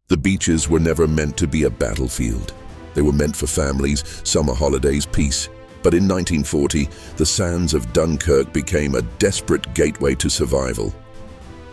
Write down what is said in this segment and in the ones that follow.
The beaches were never meant to be a battlefield. They were meant for families, summer holidays, peace. But in 1940, the sands of Dunkirk became a desperate gateway to survival.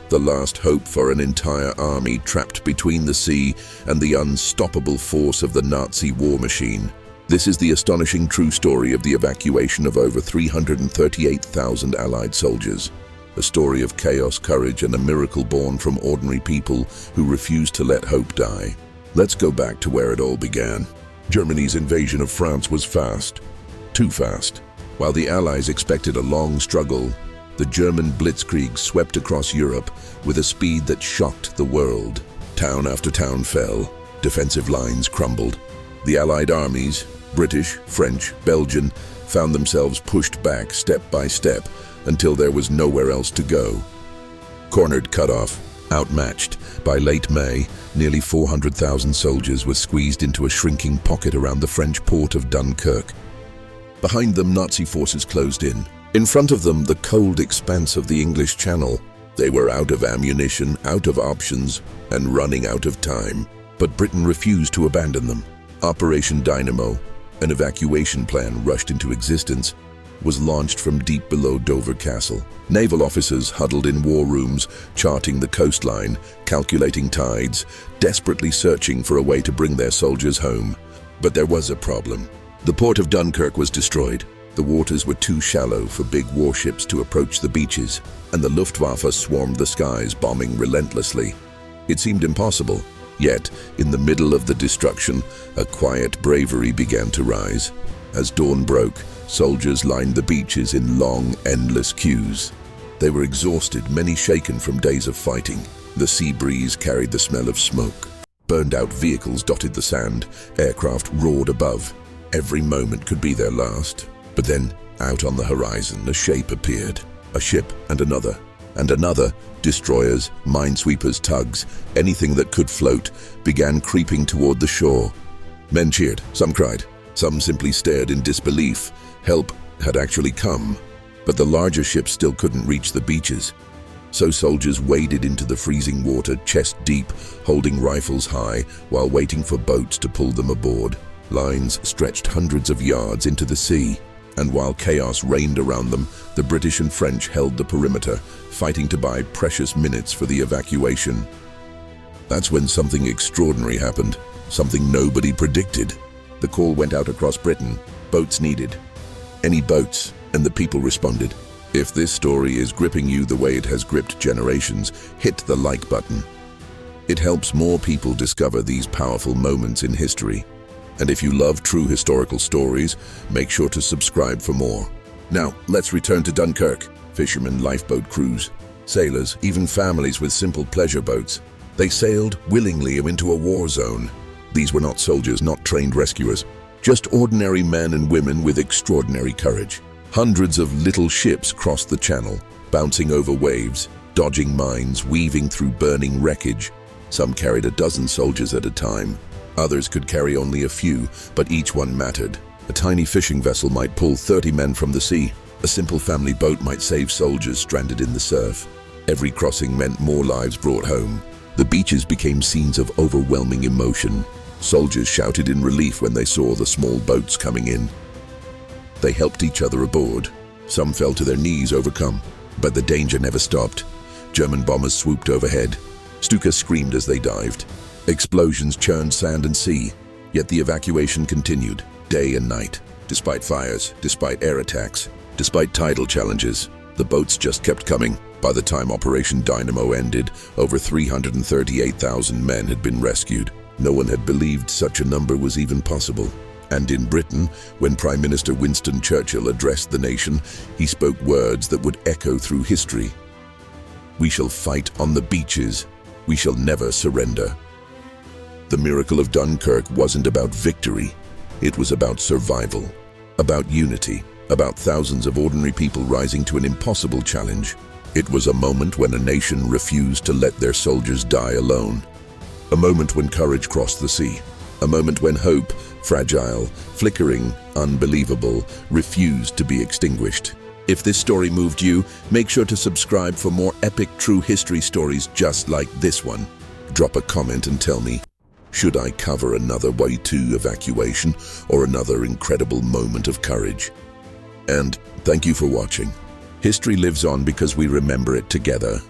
The last hope for an entire army trapped between the sea and the unstoppable force of the Nazi war machine. This is the astonishing true story of the evacuation of over 338,000 Allied soldiers. A story of chaos, courage, and a miracle born from ordinary people who refused to let hope die. Let's go back to where it all began. Germany's invasion of France was fast. Too fast. While the Allies expected a long struggle, the German blitzkrieg swept across Europe with a speed that shocked the world. Town after town fell. Defensive lines crumbled. The Allied armies, British, French, Belgian, found themselves pushed back step by step until there was nowhere else to go. Cornered, cut off, outmatched. By late May, nearly 400,000 soldiers were squeezed into a shrinking pocket around the French port of Dunkirk. Behind them, Nazi forces closed in. In front of them, the cold expanse of the English Channel. They were out of ammunition, out of options, and running out of time. But Britain refused to abandon them. Operation Dynamo, an evacuation plan rushed into existence, was launched from deep below Dover Castle. Naval officers huddled in war rooms, charting the coastline, calculating tides, desperately searching for a way to bring their soldiers home. But there was a problem. The port of Dunkirk was destroyed. The waters were too shallow for big warships to approach the beaches, and the Luftwaffe swarmed the skies, bombing relentlessly. It seemed impossible. Yet, in the middle of the destruction, a quiet bravery began to rise. As dawn broke, soldiers lined the beaches in long, endless queues. They were exhausted, many shaken from days of fighting. The sea breeze carried the smell of smoke. Burned-out vehicles dotted the sand. Aircraft roared above. Every moment could be their last. But then, out on the horizon, a shape appeared. A ship and another. And another. Destroyers, minesweepers, tugs, anything that could float, began creeping toward the shore. Men cheered. Some cried. Some simply stared in disbelief. Help had actually come. But the larger ships still couldn't reach the beaches. So soldiers waded into the freezing water, chest deep, holding rifles high, while waiting for boats to pull them aboard. Lines stretched hundreds of yards into the sea. And while chaos reigned around them, the British and French held the perimeter, fighting to buy precious minutes for the evacuation. That's when something extraordinary happened, something nobody predicted. The call went out across Britain. Boats needed. Any boats, and the people responded. If this story is gripping you the way it has gripped generations, hit the like button. It helps more people discover these powerful moments in history. And if you love true historical stories, make sure to subscribe for more. Now, let's return to Dunkirk. Fishermen, lifeboat crews, sailors, even families with simple pleasure boats. They sailed willingly into a war zone. These were not soldiers, not trained rescuers, just ordinary men and women with extraordinary courage. Hundreds of little ships crossed the channel, bouncing over waves, dodging mines, weaving through burning wreckage. Some carried a dozen soldiers at a time. Others could carry only a few, but each one mattered. A tiny fishing vessel might pull 30 men from the sea. A simple family boat might save soldiers stranded in the surf. Every crossing meant more lives brought home. The beaches became scenes of overwhelming emotion. Soldiers shouted in relief when they saw the small boats coming in. They helped each other aboard. Some fell to their knees, overcome. But the danger never stopped. German bombers swooped overhead. Stuka screamed as they dived. Explosions churned sand and sea. Yet the evacuation continued, day and night. Despite fires, despite air attacks, despite tidal challenges, the boats just kept coming. By the time Operation Dynamo ended, over 338,000 men had been rescued. No one had believed such a number was even possible. And in Britain, when Prime Minister Winston Churchill addressed the nation, he spoke words that would echo through history. "We shall fight on the beaches. We shall never surrender." The Miracle of Dunkirk wasn't about victory. It was about survival, about unity, about thousands of ordinary people rising to an impossible challenge. It was a moment when a nation refused to let their soldiers die alone. A moment when courage crossed the sea. A moment when hope, fragile, flickering, unbelievable, refused to be extinguished. If this story moved you, make sure to subscribe for more epic true history stories just like this one. Drop a comment and tell me, should I cover another WWII evacuation or another incredible moment of courage? And thank you for watching. History lives on because we remember it together.